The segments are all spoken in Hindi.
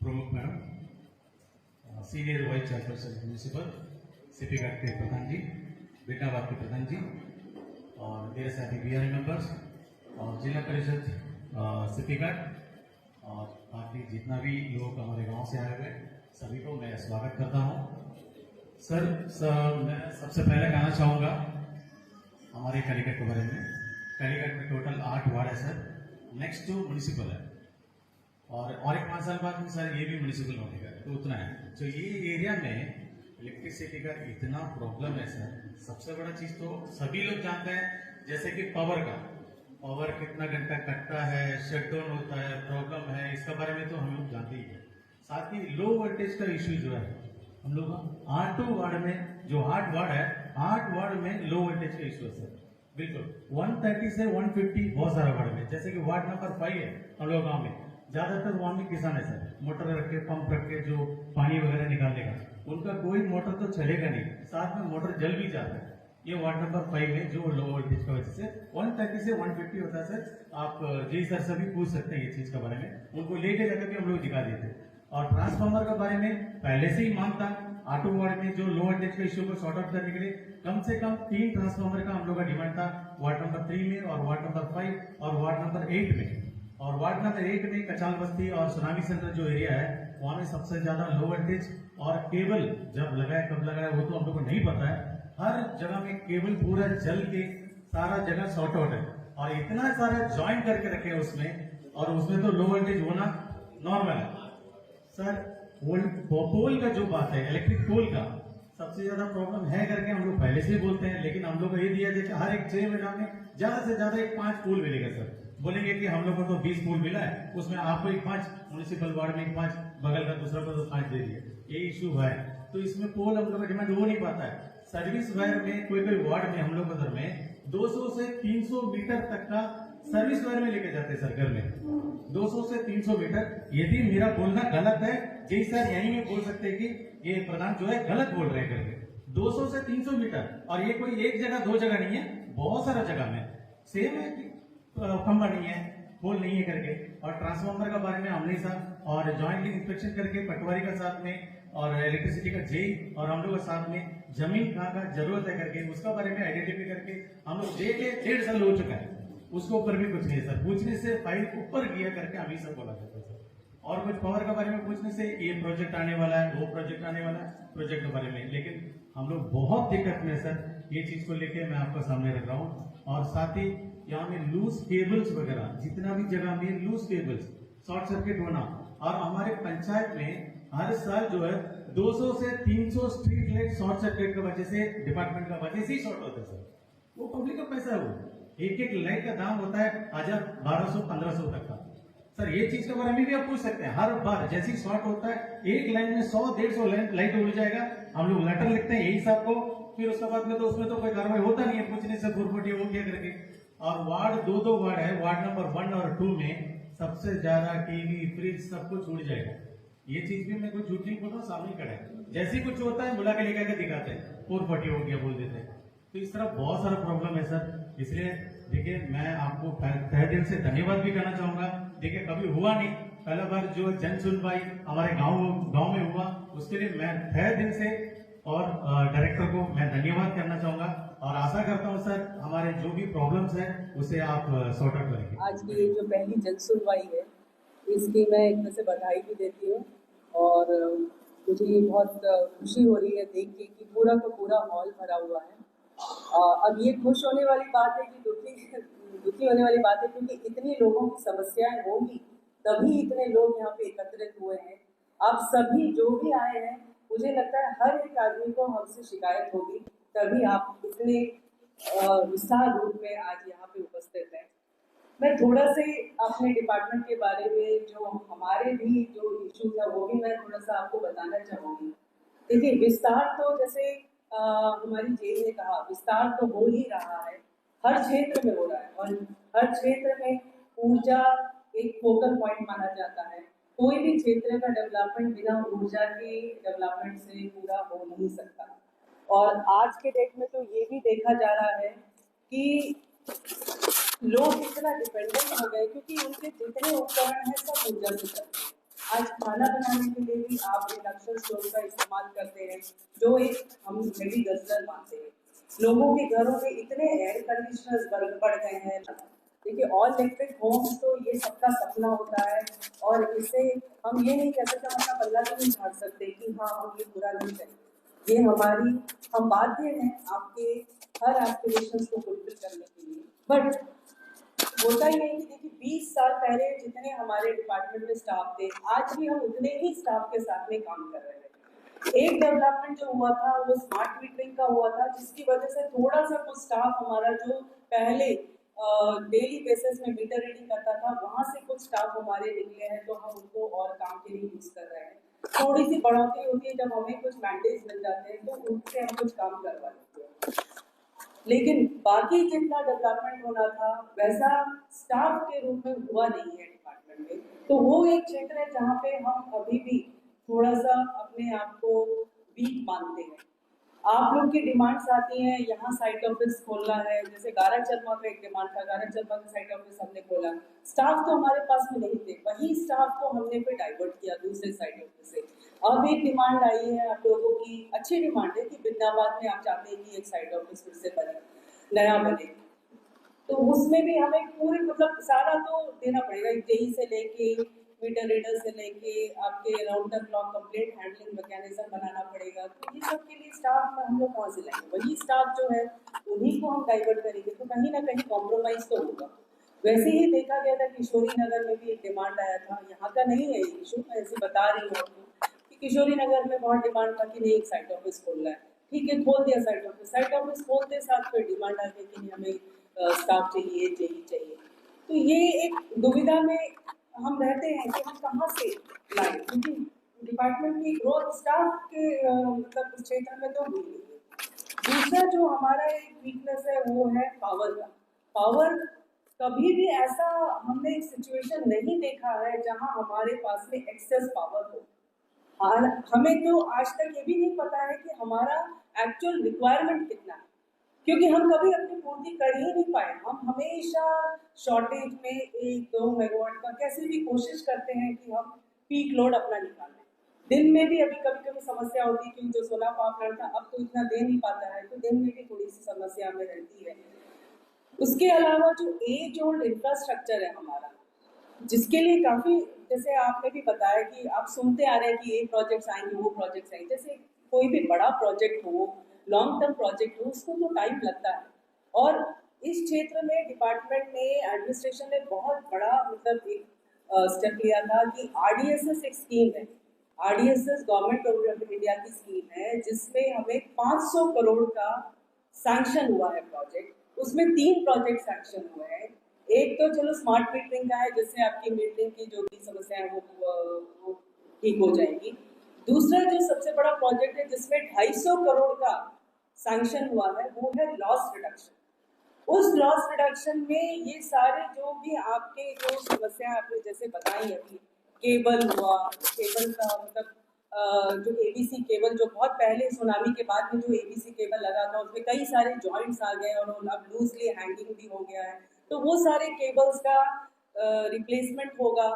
प्रमुख madam, senior vice chairperson municipal CP घाट के प्रधान जी, बेटाबाद के प्रधान जी और मेरे साथी बीआरए मेंबर्स और जिला परिषद सीपी घाट और बाकी जितना भी लोग हमारे गांव से आए हुए सभी को मैं स्वागत करता हूं। सर मैं सबसे पहले कहना चाहूँगा हमारे कालीकट के बारे में। कालीकट में टोटल 8 वार्ड है सर, नेक्स्ट टू म्यूनिसिपल है और एक 5 साल बाद में सर ये भी म्यूनिसिपल होने का तो उतना है। तो ये एरिया में इलेक्ट्रिसिटी का इतना प्रॉब्लम है सर। सबसे बड़ा चीज तो सभी लोग जानते हैं, जैसे कि पावर कितना घंटा कटता है, शटडाउन होता है, प्रॉब्लम है, इसका बारे में तो हम लोग जानते ही हैं। साथ ही लो वोल्टेज का इश्यू जो है हम लोग 8 वार्ड में, जो 8 वार्ड है 8 वार्ड में लो वोल्टेज का इश्यू है सर। बिल्कुल 130 से 150 बहुत सारा वार्ड में, जैसे कि वार्ड नंबर 5 है हम लोग गाँव में, ज्यादातर वहां में किसान है सर, मोटर रख के पंप रख के जो पानी वगैरह निकालने का, उनका कोई मोटर तो चलेगा नहीं, साथ में मोटर जल भी जाता है। ये वार्ड नंबर 5 में जो लो वोल्टेज की वजह से 130 से 150 होता है सर। आप जी सर से भी पूछ सकते हैं ये चीज के बारे में, उनको लेके जाकर भी हम लोग दिखा देते। और ट्रांसफार्मर के बारे में पहले से ही मांग था, 8 वार्ड में जो लो वोल्टेज के इश्यू को सॉर्ट आउट करने के लिए कम से कम 3 ट्रांसफार्मर का हम लोग का डिमांड था, वार्ड नंबर 3 में और वार्ड नंबर 5 और वार्ड नंबर 8 में। और वार्ड नंबर 8 में कचाल बस्ती और सुनामी सेंटर जो एरिया है वहां में सबसे ज्यादा लो वोल्टेज और केबल जब लगाया कब लगाया वो तो हम लोग को नहीं पता है। हर जगह में केबल पूरा जल के सारा जगह शॉर्ट आउट है और इतना सारा ज्वाइन करके रखे हैं उसमें, और उसमें तो लो वोल्टेज होना नॉर्मल है सर। पोल का जो बात है, इलेक्ट्रिक पोल का सबसे ज्यादा प्रॉब्लम है करके हम लोग पहले से ही बोलते हैं, लेकिन हम लोग को ये दिया जाए कि हर एक 6 महीना में ज्यादा से ज्यादा एक 5 पोल मिलेगा सर। बोलेंगे कि हम लोग को तो 20 पोल मिला है, उसमें आपको एक 5 म्यूनिसिपल वार्ड में एक 5, बगल का दूसरा को तो 5 दे दिए, ये इश्यू है। तो इसमें पोल हम लोग का डिमांड हो नहीं पाता है। सर्विस वायर में कोई वार्ड में हम लोग उधर में 200 से 300 मीटर तक का सर्विस वायर में लेके जाते हैं सर घर में, 200 से 300 मीटर। यदि मेरा बोलना गलत है जी सर यही में बोल सकते हैं कि ये प्रधान जो है गलत बोल रहे हैं करके, 200 से 300 मीटर, और ये कोई एक जगह 2 जगह नहीं है, बहुत सारा जगह में सेम है, खंबा नहीं है, पोल नहीं है करके। और ट्रांसफार्मर का बारे में हमने साथ और ज्वाइंटली इंस्पेक्शन करके पटवारी का साथ में और इलेक्ट्रिसिटी का जेई और हम लोग के साथ में जमीन कहाँ का जरूरत है करके उसका बारे में आइडेंटिफाई करके हम लोग देखे 1.5 साल हो चुका है, उसको ऊपर भी कुछ नहीं है सर। पूछने से फाइल ऊपर गया करके हम ही सब बोला जाता है सर। और कुछ पावर के बारे में पूछने से ये प्रोजेक्ट आने वाला है, वो प्रोजेक्ट आने वाला है, प्रोजेक्ट के बारे में, लेकिन हम लोग बहुत दिक्कत में सर। ये चीज को लेके मैं आपको सामने रख रहा हूँ। और साथ ही यहाँ में लूज केबल्स वगैरह, जितना भी जगह में लूज केबल्स शॉर्ट सर्किट होना, और हमारे पंचायत में हर साल जो है 200 से 300 स्ट्रीट लाइट शॉर्ट सर्किट की वजह से, डिपार्टमेंट का वजह से ही शॉर्ट होता है सर। वो पब्लिक का पैसा है, वो एक लाइट का दाम होता है 1000, 1200, 1500 तक का सर। ये चीज के बारे में भी आप पूछ सकते हैं। हर बार जैसे ही शॉर्ट होता है एक लाइन में 100-150 लाइट उड़ जाएगा, हम लोग लेटर लिखते हैं यही साहब को, फिर उसके बाद में तो उसमें तो कोई कार्रवाई होता नहीं है, पूछने से फुरफुटी हो गया करके। और वार्ड 2 वार्ड है, वार्ड नंबर 1 और 2 में सबसे ज्यादा टीवी फ्रिज सब कुछ उड़ जाएगा। ये चीज भी मैं कुछ झूठ नहीं बोल रहा हूँ, सामने खड़ा है। जैसे कुछ होता है बुला के लेकर के दिखाते हैं, 440 हो गया बोल देते हैं। तो इस तरह बहुत सारा प्रॉब्लम है सर। इसलिए देखिए मैं आपको तहे दिल से धन्यवाद भी करना चाहूंगा। देखिए कभी हुआ नहीं, पहला बार जो जन सुनवाई हमारे गांव में हुआ, उसके लिए मैं तहे दिल से और डायरेक्टर को मैं धन्यवाद करना चाहूंगा और आशा करता हूं सर हमारे जो भी प्रॉब्लम्स हैं उसे आप सॉर्ट आउट करेंगे। आज की ये जो पहली जन सुनवाई है इसकी मैं एक तरह से बधाई भी देती हूँ, और मुझे ये बहुत खुशी हो रही है देख के कि पूरा का पूरा हॉल भरा हुआ है। अब ये खुश होने वाली बात है कि दुखी होने वाली बात है, क्योंकि इतने लोगों की समस्याएं होंगी तभी इतने लोग यहाँ पे एकत्रित हुए हैं। आप सभी जो भी आए हैं, मुझे लगता है हर एक आदमी को हमसे शिकायत होगी, तभी आप इतने विस्तार रूप में आज यहाँ पे उपस्थित हैं। मैं थोड़ा से अपने डिपार्टमेंट के बारे में जो हमारे भी जो इश्यूज है वो भी मैं थोड़ा सा आपको बताना चाहूँगी। देखिए विस्तार तो जैसे हमारी जेल ने कहा, विस्तार तो हो ही रहा है, हर क्षेत्र में हो रहा है, और हर क्षेत्र में ऊर्जा एक फोकल पॉइंट माना जाता है। कोई भी क्षेत्र का डेवलपमेंट बिना ऊर्जा के डेवलपमेंट से पूरा हो नहीं सकता। और आज के डेट में तो ये भी देखा जा रहा है कि लोग इतना डिपेंडेंट हो गए, क्योंकि उनके जितने उपकरण हैं सब ऊर्जा से चलते हैं। आज खाना बनाने के लिए भी आप इंडक्शन स्टोव का इस्तेमाल करते हैं, जो एक हम हेवी गजर मानते हैं। लोगों के घरों में इतने एयर कंडीशनर्स बढ़ गए हैं। देखिए, ऑल इलेक्ट्रिक होम्स तो ये सबका सपना होता है, और इससे हम ये नहीं कह सकते, हम अपना पल्ला भी नहीं झाड़ सकते कि हाँ हम ये पूरा नहीं करेंगे। ये हम बाध्य हैं आपके हर एस्पिरेशंस को फुलफिल करने के लिए। बट होता ही नहीं कि देखिए 20 साल पहले जितने हमारे डिपार्टमेंट में स्टाफ थे, आज भी हम उतने ही स्टाफ के साथ में काम कर रहे हैं। एक डेवलपमेंट जो हुआ था वो स्मार्ट मीटरिंग का हुआ था, जिसकी वजह से थोड़ा सा कुछ स्टाफ हमारा जो पहले डेली बेसिस में मीटर रीडिंग करता था, वहां से कुछ स्टाफ हमारे निकले हैं, तो हम उनको और काम के लिए यूज कर रहे हैं। थोड़ी सी बढ़ोतरी होती है जब हमें कुछ मैंडेट्स मिल जाते हैं, तो उनसे हम कुछ काम करवा लेते हैं। लेकिन बाकी जितना डेवलपमेंट होना था वैसा स्टाफ के रूप में हुआ नहीं है डिपार्टमेंट में। तो वो एक क्षेत्र है जहाँ पे हम अभी भी थोड़ा सा अपने आप को वीक मानते हैं। आप लोग की डिमांड्स आती हैं, यहाँ साइट ऑफिस खोलना है, जैसे गारा चरमा का एक डिमांड था, गारा चरमा का साइट ऑफिस हमने खोला। स्टाफ तो हमारे पास में नहीं थे, वही स्टाफ को हमने फिर डाइवर्ट किया दूसरे साइट ऑफिस से। अब एक डिमांड आई है आप लोगों की, अच्छी डिमांड है कि बिदनाबाद में आप चाहते हैं कि एक साइट ऑफिस फिर से बने, नया बने। तो उसमें भी हमें पूरे मतलब सारा तो देना पड़ेगा, जेई से लेके मीटर रीडर से लेके आपके round the clock complaint handling mechanism बनाना पड़ेगा। तो ये सब के लिए स्टाफ में हम लोग कहाँ से लाएंगे? वही स्टाफ जो है उन्हीं को हम डाइवर्ट करेंगे, तो कहीं ना कहीं कॉम्प्रोमाइज तो होगा। वैसे ही देखा गया था किशोरी नगर में भी एक डिमांड आया था, यहाँ का नहीं है इशू, मैं ऐसे बता रही हूँ आपको कि किशोरी नगर में बहुत डिमांड था कि नहीं एक साइट ऑफिस खोलना है। ठीक है, खोल दिया साइट ऑफिस। साइट ऑफिस खोलते साथ फिर डिमांड आ गई कि नहीं हमें स्टाफ चाहिए चाहिए चाहिए। तो ये एक दुविधा में हम रहते हैं कि हम कहाँ से लाएं, क्योंकि डिपार्टमेंट की ग्रोथ स्टाफ के मतलब उस क्षेत्र में तो हुई नहीं है। दूसरा जो हमारा एक वीकनेस है वो है पावर का। पावर कभी भी ऐसा हमने एक सिचुएशन नहीं देखा है जहां हमारे पास में एक्सेस पावर हो। और हमें तो आज तक ये भी नहीं पता है कि हमारा एक्चुअल रिक्वायरमेंट कितना है, क्योंकि हम कभी अपनी पूर्ति कर ही नहीं पाए। हम हमेशा शॉर्टेज में 1-2 मेगावाट का कैसे भी कोशिश करते हैं कि हम पीक लोड अपना निकालें। दिन में भी अभी कभी कभी समस्या होती है, क्योंकि जो सोलर पावर प्लांट था अब तो इतना दे नहीं पाता है, तो दिन में भी थोड़ी सी समस्या में रहती है। उसके अलावा जो एज ओल्ड इंफ्रास्ट्रक्चर है हमारा, जिसके लिए काफ़ी, जैसे आपने भी बताया कि आप सुनते आ रहे हैं कि ये प्रोजेक्ट्स आएंगे वो प्रोजेक्ट्स आएंगे, जैसे कोई भी बड़ा प्रोजेक्ट हो, लॉन्ग टर्म प्रोजेक्ट हो, उसको तो टाइम लगता है। और इस क्षेत्र में डिपार्टमेंट ने, एडमिनिस्ट्रेशन ने बहुत बड़ा मतलब एक स्टेप लिया था कि आरडीएसएस एक स्कीम है। आरडीएसएस गवर्नमेंट ऑफ इंडिया की स्कीम है, जिसमें हमें 500 करोड़ का सैंक्शन हुआ है प्रोजेक्ट। उसमें 3 प्रोजेक्ट सैंक्शन हुए हैं। एक तो चलो स्मार्ट मीटरिंग का है, जिससे आपकी मीटरिंग की जो भी समस्या है वो ठीक हो जाएगी। दूसरा जो सबसे बड़ा प्रोजेक्ट है जिसमें 250 करोड़ का सैंक्शन हुआ है, वो है लॉस रिडक्शन। उस लॉस रिडक्शन में ये सारे जो भी आपके जो समस्या आपने जैसे बताई अभी, केबल हुआ, केबल का मतलब जो एबीसी केबल जो बहुत पहले सुनामी के बाद में जो एबीसी केबल लगा था, उसमें कई सारे जॉइंट्स आ गए और अब लूजली हैंगिंग भी हो गया है, तो वो सारे केबल्स का रिप्लेसमेंट होगा।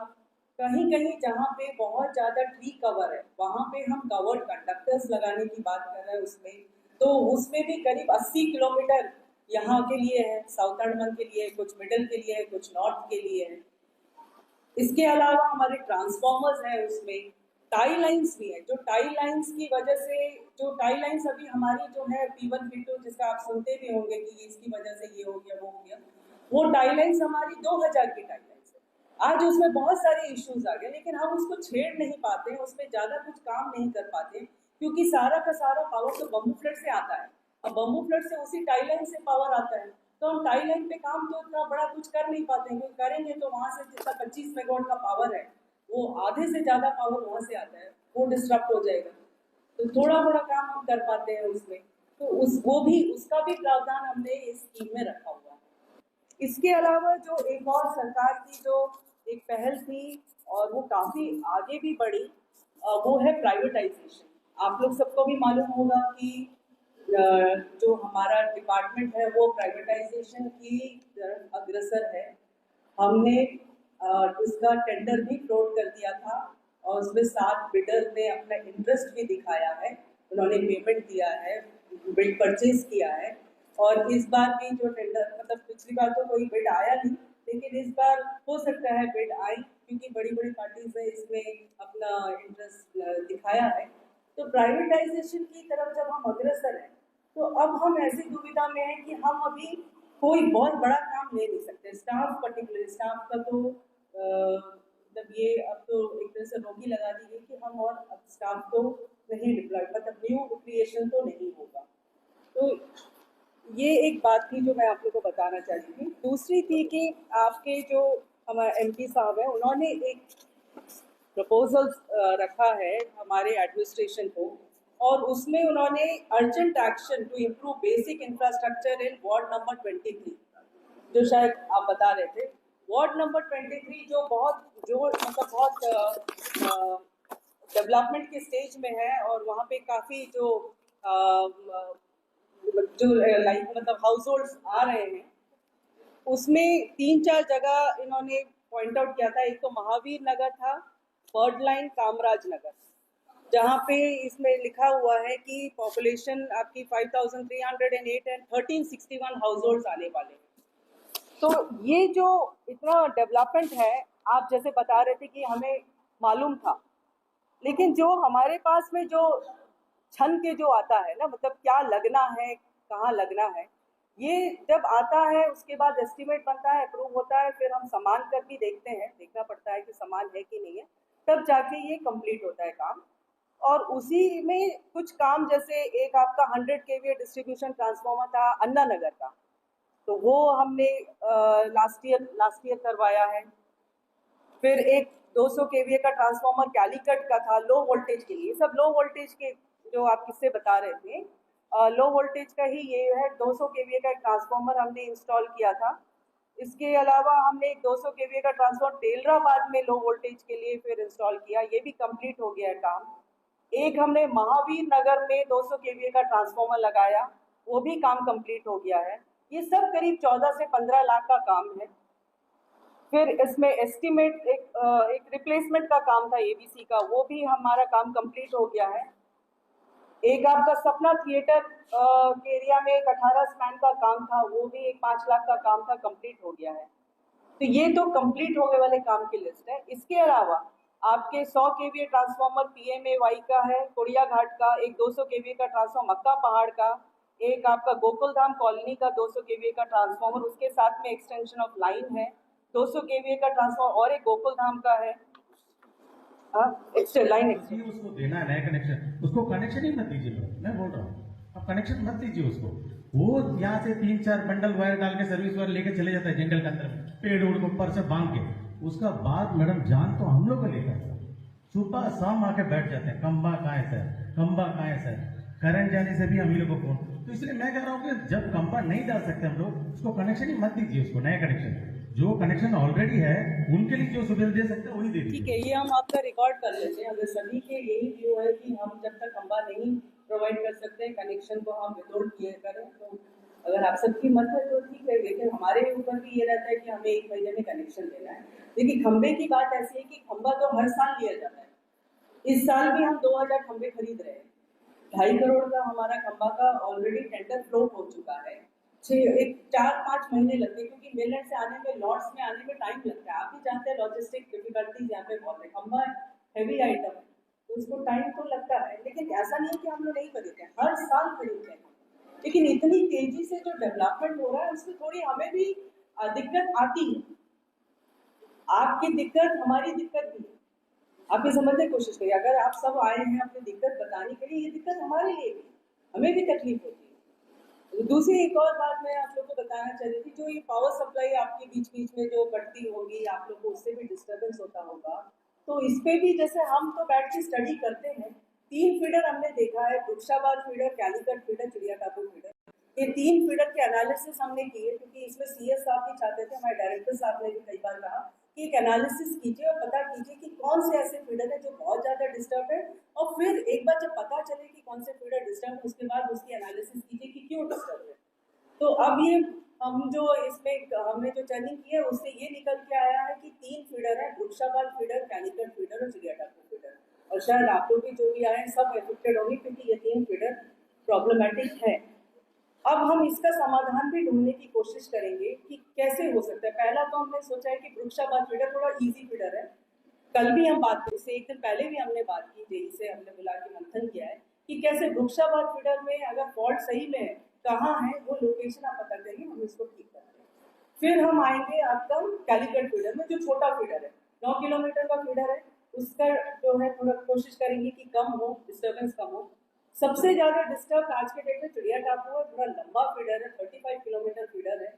कहीं कहीं जहाँ पे बहुत ज़्यादा ट्री कवर है वहाँ पे हम कवर्ड कंडक्टर्स लगाने की बात कर रहे हैं उसमें। तो उसमें भी करीब 80 किलोमीटर यहाँ के लिए है, साउथ अंडमान के लिए, कुछ मिडल के लिए है, कुछ नॉर्थ के लिए है। इसके अलावा हमारे ट्रांसफॉर्मर्स हैं, उसमें टाई लाइंस भी है, जो टाई लाइंस की वजह से, जो टाई लाइंस अभी हमारी जो है P1 P2 जिसका आप सुनते भी होंगे कि इसकी वजह से ये हो गया वो हो गया, वो टाई लाइंस हमारी 2000 की टाई लाइंस है। आज उसमें बहुत सारे इश्यूज आ गए, लेकिन हम उसको छेड़ नहीं पाते, उसमें ज्यादा कुछ काम नहीं कर पाते, क्योंकि सारा का सारा पावर तो बम्बू फ्लड से आता है। अब बम्बू फ्लड से उसी टाई लाइन से पावर आता है, तो हम टाई लाइन पे काम तो इतना बड़ा कुछ कर नहीं पाते हैं। करेंगे तो वहां से जितना 25 मेगावाट का पावर है, वो आधे से ज्यादा पावर वहां से आता है, वो डिस्टर्ब हो जाएगा। तो थोड़ा थोड़ा काम हम कर पाते हैं उसमें, तो वो भी उसका भी प्रावधान हमने इस स्कीम में रखा हुआ है। इसके अलावा जो एक और सरकार की जो एक पहल थी और वो काफी आगे भी बढ़ी, वो है प्राइवेटाइजेशन। आप लोग सबको भी मालूम होगा कि जो हमारा डिपार्टमेंट है वो प्राइवेटाइजेशन की तरफ अग्रसर है। हमने इसका टेंडर भी फ्लोट कर दिया था और उसमें 7 बिडर ने अपना इंटरेस्ट भी दिखाया है, उन्होंने पेमेंट दिया है, बिड परचेज किया है। और इस बार भी जो टेंडर मतलब पिछली बार तो कोई बिड आया नहीं, लेकिन इस बार हो सकता है बिड आई, क्योंकि बड़ी बड़ी पार्टीज ने इसमें अपना इंटरेस्ट दिखाया है। तो प्राइवेटाइजेशन की तरफ जब हम अग्रसर हैं, तो अब हम ऐसी दुविधा में हैं कि हम अभी कोई बहुत बड़ा काम ले नहीं सकते। स्टाफ पर्टिकुलर स्टाफ का तो मतलब ये अब तो एक तरह से रोक ही लगा दी गई कि हम और अब स्टाफ को नहीं डिप्लॉय, मतलब न्यू क्रिएशन तो नहीं होगा। तो ये एक बात थी जो मैं आप लोग को बताना चाहती थी। दूसरी थी कि आपके जो हमारे एमपी साहब हैं, उन्होंने एक प्रपोजल रखा है हमारे एडमिनिस्ट्रेशन को, और उसमें उन्होंने urgent action to improve basic infrastructure in ward number 23, जो शायद आप बता रहे थे। वार्ड नंबर 23 जो मतलब बहुत डेवलपमेंट के स्टेज में है, और वहाँ पे काफ़ी जो लाइक मतलब हाउस होल्ड्स आ रहे हैं, उसमें 3-4 जगह इन्होंने पॉइंट आउट किया था। एक तो महावीर नगर था, बर्ड लाइन कामराज नगर, जहाँ पे इसमें लिखा हुआ है कि पॉपुलेशन आपकी 5308 एंड 1361 हाउस होल्ड्स आने वाले हैं। तो ये जो इतना डेवलपमेंट है, आप जैसे बता रहे थे कि हमें मालूम था, लेकिन जो हमारे पास में जो छन के जो आता है ना, मतलब क्या लगना है, कहाँ लगना है, ये जब आता है उसके बाद एस्टिमेट बनता है, अप्रूव होता है, फिर हम सामान कर भी देखते हैं, देखना पड़ता है कि सामान है कि नहीं है, तब जाके ये कंप्लीट होता है काम। और उसी में कुछ काम, जैसे एक आपका 100 kVA डिस्ट्रीब्यूशन ट्रांसफार्मर था अन्ना नगर का, तो वो हमने लास्ट ईयर करवाया है। फिर एक 200 kVA का ट्रांसफार्मर कैलीकट का था लो वोल्टेज के लिए। सब लो वोल्टेज के जो आप किससे बता रहे थे, लो वोल्टेज का ही ये है। 200 kVA का एक ट्रांसफार्मर हमने इंस्टॉल किया था। इसके अलावा हमने एक 200 kVA का ट्रांसफार्मर तेलराबाद में लो वोल्टेज के लिए फिर इंस्टॉल किया, ये भी कंप्लीट हो गया है काम। एक हमने महावीर नगर में 200 kVA का ट्रांसफार्मर लगाया, वो भी काम कंप्लीट हो गया है। ये सब करीब 14 से 15 लाख का काम है। फिर इसमें एस्टिमेट एक रिप्लेसमेंट का काम था एबीसी का, वो भी हमारा काम कंप्लीट हो गया है। एक आपका सपना थिएटर के एरिया में एक 18 स्पैन का काम था, वो भी एक 5 लाख का काम था, कंप्लीट हो गया है। तो ये तो कंप्लीट होने वाले काम की लिस्ट है। इसके अलावा आपके 100 kVA ट्रांसफार्मर पीएमएवाई का है कोड़िया घाट का, एक 200 kVA का ट्रांसफार्मर मक्का पहाड़ का, एक आपका गोकुल धाम कॉलोनी का 200 kVA का ट्रांसफार्मर, उसके साथ में एक्सटेंशन ऑफ लाइन है 200 kVA का ट्रांसफार्मर, और एक गोकुल धाम का है एक्स्ट्रा लाइन एक्सटेंशन। उसको देना है नया कनेक्शन, उसको कनेक्शन ही मत दीजिए, मैं बोल रहा हूँ आप कनेक्शन मत दीजिए उसको। वो यहाँ से 3-4 बंडल वायर डाल के सर्विस वायर लेके चले जाता है जंगल के अंदर, पेड़ उड़ को ऊपर से बांध के। उसका बाद मैडम जान तो हम लोग को लेकर सुबह शाम आके बैठ जाते हैं, खंबा कहाँ है सर, खंबा कहाँ है सर, करंट जाने से भी हम ही लोग को फोन। तो इसलिए मैं कह रहा हूँ कि जब खंबा नहीं डाल सकते हम लोग, उसको कनेक्शन ही मत दीजिए, उसको नया कनेक्शन, जो कनेक्शन ऑलरेडी है उनके लिए जो सुविधा दे सकते हैं वही दे दीजिए। ठीक है, ये हम आपका रिकॉर्ड कर लेते हैं। अगर सभी के यही व्यू है कि हम जब तक खंबा नहीं प्रोवाइड कर सकते कनेक्शन को हम विदाउट किए करें, तो अगर आप सबकी मत है तो ठीक है, लेकिन हमारे ऊपर भी ये रहता है कि हमें 1 महीने में कनेक्शन देना है। देखिए, खंबे की बात ऐसी है कि खंबा तो हर साल लिया जाता है। इस साल भी हम 2000 खंबे खरीद रहे हैं। 2.5 करोड़ का हमारा खंबा का ऑलरेडी टेंडर फ्लोट हो चुका है। 4-5 महीने लगते हैं, क्योंकि मेलर से आने में, लॉट्स में आने में टाइम लगता है। आप भी जानते हैं लॉजिस्टिक डिफिकल्टीज यहाँ पे बहुत है। खंबा हैवी आइटम है, तो उसको टाइम तो लगता है, लेकिन ऐसा नहीं है कि हम लोग नहीं खरीदते हैं, हर साल खरीदते हैं। लेकिन इतनी तेजी से जो डेवलपमेंट हो रहा है, उसमें थोड़ी हमें भी दिक्कत आती है। आपकी दिक्कत हमारी दिक्कत भी है, आप ये समझने की कोशिश करिए। अगर आप सब आए हैं अपनी दिक्कत बताने के लिए, ये दिक्कत हमारे लिए भी, हमें भी तकलीफ होती है। दूसरी एक और बात मैं आप लोग को बताना चाह रही थी, जो ये पावर सप्लाई आपके बीच बीच में जो कटती होगी, आप लोग को उससे भी डिस्टर्बेंस होता होगा। तो इस पे भी जैसे हम तो बैठ के स्टडी करते हैं, 3 फीडर हमने देखा है, वृक्षाबाद फीडर, कैलीकट फीडर, चिड़िया टापू फीडर। ये 3 फीडर के एनालिसिस हमने किए, क्योंकि इसमें सीएस साहब भी चाहते थे, हमारे डायरेक्टर साहब ने भी कई बार कहा कि एक एनालिसिस कीजिए और पता कीजिए कि कौन से ऐसे फीडर है जो बहुत ज़्यादा डिस्टर्ब है, और फिर एक बार जब पता चले कि कौन से फीडर डिस्टर्ब है, उसके बाद उसकी एनालिसिस कीजिए कि क्यों डिस्टर्ब है। तो अब ये हम जो इसमें हमने जो चर्निंग की है, उससे ये निकल के आया है कि 3 फीडर है, वृक्षाबाद फीडर, कैलीकट फीडर और चिड़िया टापू फीडर। और शायद आप लोग भी जो भी आए सब अफेक्टेड होंगे, क्योंकि ये 3 फीडर प्रॉब्लमेटिक है। अब हम इसका समाधान भी ढूंढने की कोशिश करेंगे कि कैसे हो सकता है। पहला तो हमने सोचा है कि वृक्षाबाद फीडर थोड़ा इजी फीडर है। कल भी हम बात, इससे एक दिन पहले भी हमने बात की, जेई से हमने बुला के मंथन किया है कि कैसे वृक्षाबाद फीडर में अगर फॉल्ट सही में है, कहाँ है वो लोकेशन आप पता करिए, हम इसको ठीक करते हैं। फिर हम आएंगे आपका कैलीकट फीडर में, जो छोटा फीडर है, 9 किलोमीटर का फीडर है, उसका जो है थोड़ा कोशिश करेंगे कि कम हो, डिस्टर्बेंस कम हो। सबसे ज्यादा डिस्टर्ब आज के डेट में चिड़िया टापू है, थोड़ा लंबा फीडर है, 35 किलोमीटर फीडर है,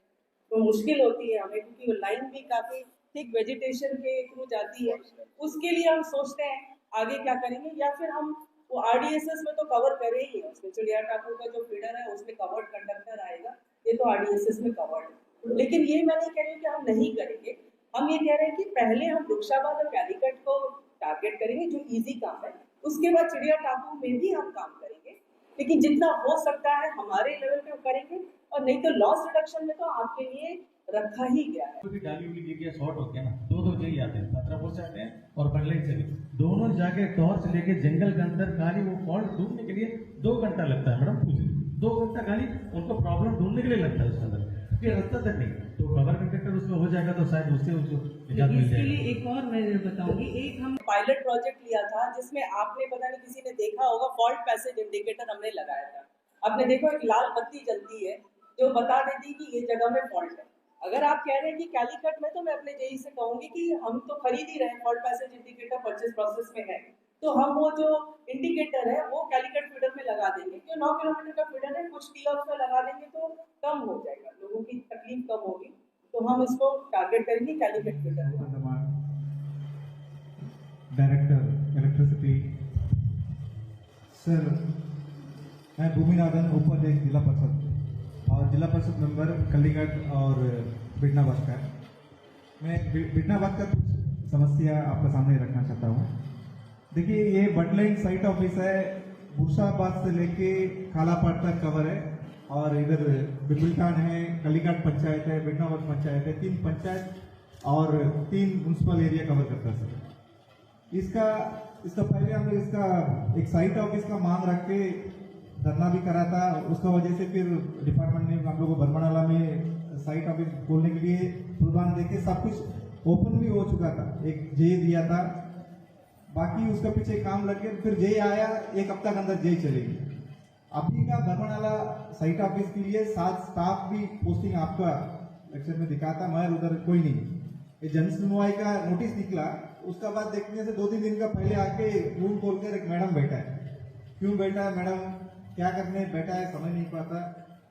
तो मुश्किल होती है हमें, क्योंकि वो लाइन भी काफी थिक वेजिटेशन के थ्रू जाती है। उसके लिए हम सोचते हैं आगे क्या करेंगे, या फिर हम वो आरडीएसएस में तो कवर करे ही है, उसमें चिड़िया टापू का जो फीडर है उसमें कवर्ड कंडक्टर आएगा, ये तो आरडीएसएस में कवर्ड है। लेकिन ये मैं नहीं कह रही कि हम नहीं करेंगे, हम ये कह रहे हैं कि पहले हम वृक्षाबाद और कैलीकट को टारगेट करेंगे जो इजी काम है, उसके बाद चिड़िया टापू में भी हम काम करेंगे, लेकिन जितना हो सकता है हमारे लेवल पे करेंगे, और नहीं तो लॉस रिडक्शन में तो आपके लिए रखा ही गया है। क्योंकि डाली हुई गिर गया, शॉर्ट हो गया ना, दो जगह आते हैं, पथरापुर से आते हैं और बडलाई से भी, दोनों जाके टॉर्च लेके जंगल के अंदर खाली वो फॉल्ट ढूंढने के लिए 2 घंटा लगता है। मैडम पूछिए, 2 घंटा खाली उनको प्रॉब्लम ढूंढने के लिए लगता है उसके अंदर, क्योंकि रास्ता तक नहीं, तो कवर कंडक्टर उसमें हो जाएगा तो शायद उससे उसको निजात मिल इसके जाएगा। लिए एक और मैं बताऊंगी, एक हम पायलट प्रोजेक्ट लिया था जिसमें आपने पता नहीं किसी ने देखा होगा, फॉल्ट पैसेज इंडिकेटर हमने लगाया था। आपने देखो एक लाल बत्ती जलती है जो बता देती है कि ये जगह में फॉल्ट है। अगर आप कह रहे हैं कि कैलीकट में, तो मैं अपने जेई से कहूंगी कि हम तो खरीद ही रहे हैं, fault passage indicator purchase process में है, तो हम वो जो इंडिकेटर है वो कैलीकट फीडर में लगा देंगे। जो 9 किलोमीटर का फीडर है, कुछ टी में लगा देंगे तो कम हो जाएगा, लोगों की तकलीफ कम होगी, तो हम इसको टारगेट करेंगे कैलीकट फीडर में। डायरेक्टर इलेक्ट्रिसिटी सर, मैं भूमिनाथन, उपाध्यक्ष जिला परिषद और जिला परिषद मेंबर कलीघाट और बिडनाबाद का। मैं बिडनाबाद का कुछ समस्या आपके सामने रखना चाहता हूँ। देखिए, ये बडलाइन साइट ऑफिस है, बुरसाबाद से लेके कालापाट तक कवर है, और इधर बिबिलटान है, कलीघाट पंचायत है, बिडनाबाद पंचायत है, 3 पंचायत और 3 म्यूनसिपल एरिया कवर करता है सर। इसका पहले हम लोग इसका एक साइट ऑफिस का मांग रख के धरना भी करा था, उसका वजह से फिर डिपार्टमेंट ने हम लोग को बरमानाला में साइट ऑफिस खोलने के लिए प्रोग्राम देके सब कुछ ओपन भी हो चुका था, एक जे दिया था, बाकी उसका पीछे काम लग गया, फिर जे आया, 1 हफ्ता के अंदर जे चलेगी। अभी का बरमानाला साइट ऑफिस के लिए 7 स्टाफ भी पोस्टिंग आपका लेक्चर में दिखा था, मगर उधर कोई नहीं। ये जन सुनवाई का नोटिस निकला, उसका बाद देखने से 2-3 दिन का पहले आके रूम खोलकर एक मैडम बैठा है। क्यों बैठा है मैडम, क्या करने बैठा है, समझ नहीं पाता।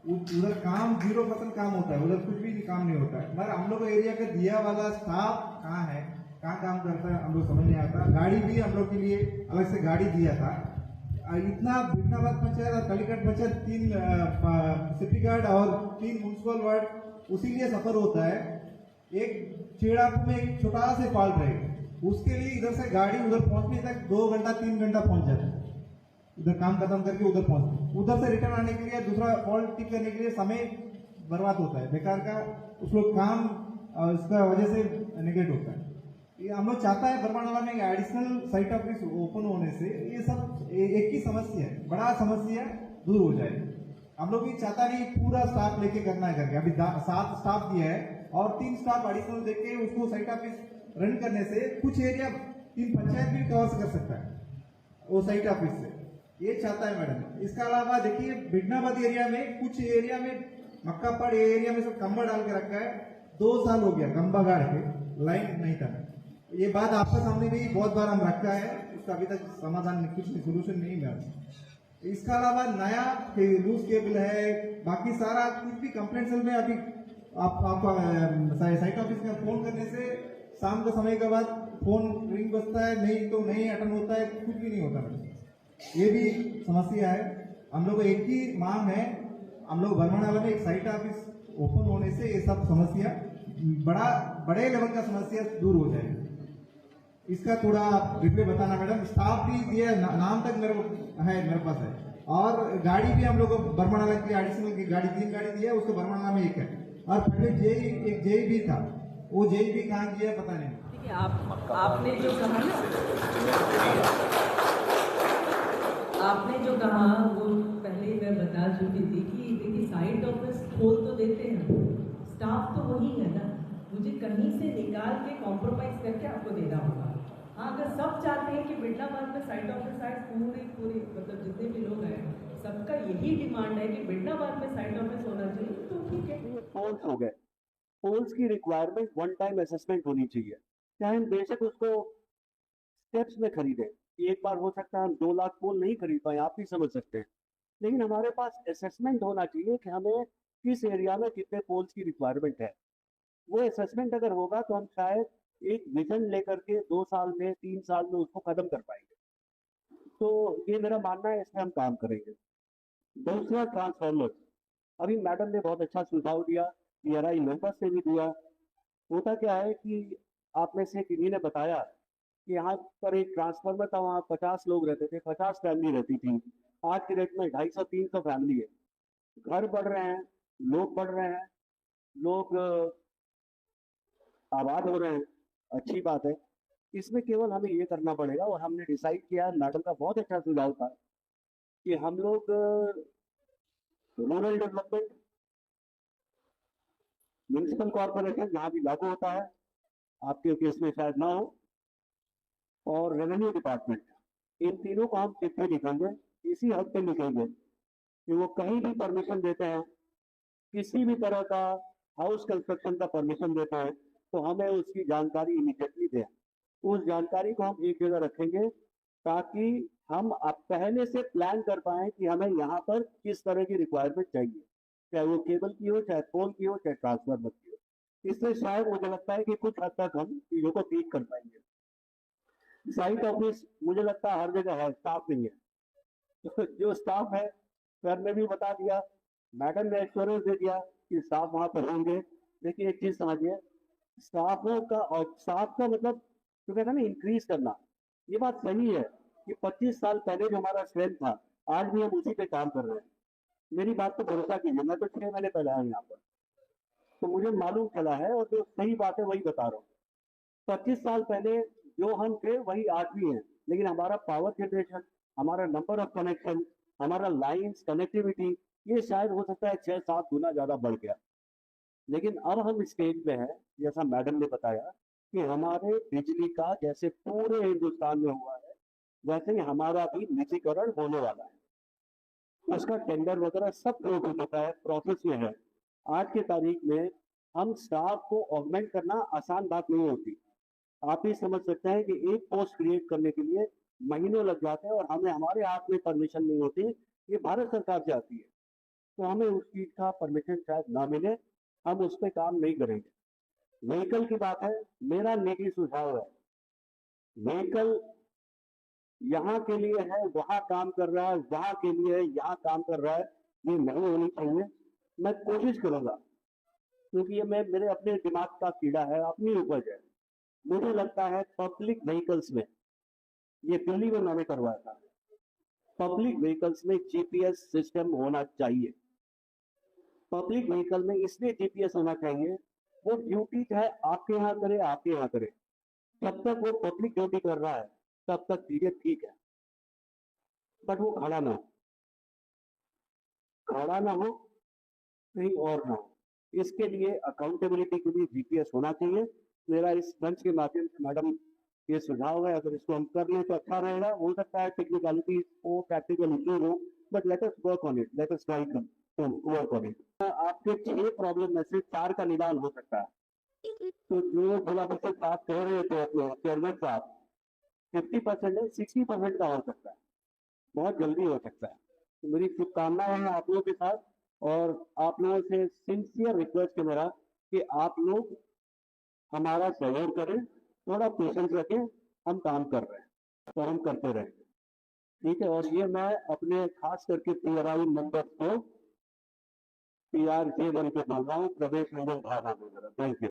उधर काम 0% काम होता है, उधर कुछ भी काम नहीं होता है, मगर हम लोग एरिया का दिया वाला स्टाफ कहाँ है, कहाँ काम करता है, हम लोग समझ नहीं आता। गाड़ी भी हम लोग के लिए अलग से गाड़ी दिया था। इतना बिडनाबाद पंचायत और कलीघाट पंचायत 3 सिटी गार्ड और 3 म्यूनसिपल वार्ड उसी लिए सफर होता है। एक चेड़ापू में एक छोटा से फॉल्ट रहेगा, उसके लिए इधर से गाड़ी उधर पहुंचने तक 2 घंटा 3 घंटा पहुंच जाता है, उधर काम खत्म करके उधर पहुंचते, उधर से रिटर्न आने के लिए दूसरा फॉल्ट ठीक करने के लिए समय बर्बाद होता है, बेकार का उस लोग काम, इसका वजह से निगेट होता है। ये हम लोग चाहता है बरमानाला में एडिशनल साइट ऑफिस ओपन होने से ये सब एक ही समस्या है, बड़ा समस्या दूर हो जाए। हम लोग भी चाहता नहीं पूरा स्टाफ लेके करना है करके, अभी 7 स्टाफ दिया है और 3 स्टाफ एडिशनल देके उसको साइट ऑफिस रन करने से कुछ एरिया 3 पंचायत भी कवर कर सकता है वो साइट ऑफिस से, ये चाहता है मैडम। इसके अलावा देखिए, बिडनाबाद एरिया में कुछ एरिया में मक्कापाड़ एरिया में सब खंबा डाल के रखा है, 2 साल हो गया खंबा गाड़ के, लाइन नहीं था। ये बात आपके सामने भी बहुत बार हम रखा है, इसका अभी तक समाधान कुछ सोल्यूशन नहीं मिला। इसका अलावा नया लूज केबल है, बाकी सारा कुछ भी कंप्लेंट सेल में अभी आपका साइट ऑफिस में फोन करने से शाम के समय के बाद फोन रिंग बजता है, नहीं तो नहीं अटेंड होता है, कुछ भी नहीं होता। ये भी समस्या है। हम लोग एक ही मांग है, हम लोग बरमानाला में एक साइट ऑफिस ओपन होने से ये सब समस्या बड़े लेवल का समस्या दूर हो जाएगी। इसका थोड़ा रिप्लाई बताना मैडम। स्टाफ भी दिया, नाम तक मेरे पास है, और गाड़ी भी हम लोग बरमानाला की एडिशनल की गाड़ी 3 गाड़ी दी है, उसको बरमानाला में 1 है, और पहले एक जेई भी था, वो जेई भी कहाँ किया पता नहीं। कि आपने जो कहा ना, आपने जो कहा वो पहले मैं बता चुकी थी कि देखिए साइट ऑफिस खोल तो देते हैं, स्टाफ तो वही है ना, मुझे कहीं से निकाल के कॉम्प्रोमाइज़ करके आपको देना होगा। हाँ, अगर सब चाहते हैं कि बिडलाबाद में साइट ऑफिस आए, पूरी मतलब जितने भी लोग आए, सबका यही डिमांड है कि बिडलाबाद में साइट ऑफिस होना चाहिए, तो ठीक है। ये पोल्स हो गए, पोल्स की रिक्वायरमेंट वन टाइम असेसमेंट होनी चाहिए, चाहे हम बेशक उसको स्टेप्स में खरीदें। एक बार हो सकता है हम 2 लाख पोल नहीं खरीद पाए, आप भी समझ सकते हैं, लेकिन हमारे पास असेसमेंट होना चाहिए कि हमें किस एरिया में कितने पोल्स की रिक्वायरमेंट है। वो असेसमेंट अगर होगा तो हम शायद एक विजन लेकर के 2 साल में 3 साल में उसको खत्म कर पाएंगे। तो ये मेरा मानना है, इसमें हम काम करेंगे। दूसरा, ट्रांसफॉर्मर, अभी मैडम ने बहुत अच्छा सुझाव दिया, पीआरआई मेंबर्स ने भी दिया। होता क्या है कि आप में से किन्हीं ने बताया कि यहाँ पर एक ट्रांसफार्मर था, वहाँ 50 लोग रहते थे, 50 फैमिली रहती थी। आज की डेट में 250-300 फैमिली है। घर बढ़ रहे हैं, लोग बढ़ रहे हैं, लोग आबाद हो रहे हैं, अच्छी बात है। इसमें केवल हमें ये करना पड़ेगा, और हमने डिसाइड किया, मैडम का बहुत अच्छा सुझाव था कि हम लोग रूरल डेवलपमेंट, म्यूनिसिपल कॉर्पोरेशन जहाँ भी लागू होता है, आपके केस में शायद ना हो, और रेवेन्यू डिपार्टमेंट, इन तीनों को हम चिट्ठी लिखेंगे, इसी हफ्ते लिखेंगे कि वो कहीं भी परमिशन देते हैं, किसी भी तरह का हाउस कंस्ट्रक्शन का परमिशन देते हैं, तो हमें उसकी जानकारी इमीडिएटली दें। उस जानकारी को हम एक जगह रखेंगे ताकि हम अब पहले से प्लान कर पाएं कि हमें यहाँ पर किस तरह की रिक्वायरमेंट चाहिए, चाहे वो केबल की हो, चाहे पोल की हो, चाहे ट्रांसफार्मर की हो। इससे शायद मुझे लगता है कि कुछ हद तक हम चीज़ों को ठीक कर पाएंगे। साइट ऑफिस मुझे लगता है हर जगह है, स्टाफ नहीं है। तो जो स्टाफ है, सर ने भी बता दिया, मैडम ने एश्योरेंस दे दिया कि स्टाफ वहाँ पर होंगे। देखिए एक चीज़ समझिए, स्टाफों का और स्टाफ का मतलब तो कहते हैं ना इंक्रीज करना, ये बात सही है कि 25 साल पहले जो हमारा स्ट्रेंथ था, आज भी हम उसी पे काम कर रहे हैं। मेरी बात पर भरोसा कीजिए, मैं तो 6 महीने पहले आया यहाँ पर, तो मुझे मालूम चला है, और जो सही बात है वही बता रहा हूँ। 25 साल पहले जो हम थे वही आज भी हैं, लेकिन हमारा पावर जनरेशन, हमारा नंबर ऑफ कनेक्शन, हमारा लाइंस कनेक्टिविटी, ये शायद हो सकता है 6-7 गुना ज़्यादा बढ़ गया। लेकिन अब हम स्टेज पे हैं, जैसा मैडम ने बताया कि हमारे बिजली का जैसे पूरे हिंदुस्तान में हुआ है, वैसे ही हमारा भी निजीकरण होने वाला है। उसका टेंडर वगैरह सब क्लोज हो चुका है, प्रोसेस में है। आज की तारीख में हम स्टाफ को ऑगमेंट करना आसान बात नहीं होती। आप ही समझ सकते हैं कि एक पोस्ट क्रिएट करने के लिए महीने लग जाते हैं, और हमें हमारे हाथ में परमिशन नहीं होती, ये भारत सरकार से आती है, तो हमें उस चीज़ का परमिशन शायद ना मिले, हम उस पर काम नहीं करेंगे। व्हीकल की बात है, मेरा निजी सुझाव है, व्हीकल यहाँ के लिए है, वहाँ काम कर रहा है, वहाँ के लिए है, यहाँ काम कर रहा है, ये नहीं होनी चाहिए। मैं कोशिश करूंगा, क्योंकि ये मैं मेरे अपने दिमाग का कीड़ा है, अपनी उपज है। मुझे लगता है पब्लिक व्हीकल्स में, ये दिल्ली में मैंने करवाया था, पब्लिक व्हीकल्स में जीपीएस सिस्टम होना चाहिए। पब्लिक व्हीकल में इसलिए जीपीएस होना चाहिए, वो ड्यूटी चाहे आपके यहाँ करे, आपके यहाँ करे, जब तक वो पब्लिक ड्यूटी कर रहा है तब तक चीजें ठीक है, बट वो खड़ा ना हो, कहीं और ना हो। इसके लिए अकाउंटेबिलिटी के लिए जीपीएस होना चाहिए। मेरा इस मंच के माध्यम से मैडम ये सुझाव है, अगर इसको हम कर लें तो अच्छा रहेगा। हो सकता है टेक्निकलिटी हो, प्रैक्टिकल इश्यू हो, but let us work on it, let us try to work on it. आपके 6 प्रॉब्लम में से 4 का निदान हो सकता है। तो जो जिला परिषद साहब कह रहे थे अपने चेयरमैन साहब, 50% है, 60% का हो सकता है, बहुत जल्दी हो सकता है। तो मेरी शुभकामनाएं हैं आप लोगों के साथ, और आप लोगों से सिंसियर रिक्वेस्ट है मेरा कि आप लोग हमारा सहयोग करें, थोड़ा पेशेंस रखें, हम काम कर रहे हैं तो हम करते रहेंगे, ठीक है। और ये मैं अपने खास करके पीआरआई मेंबर्स को पीआर के बन के बोल रहा हूँ, प्रवेश मंडल भावना। Thank you.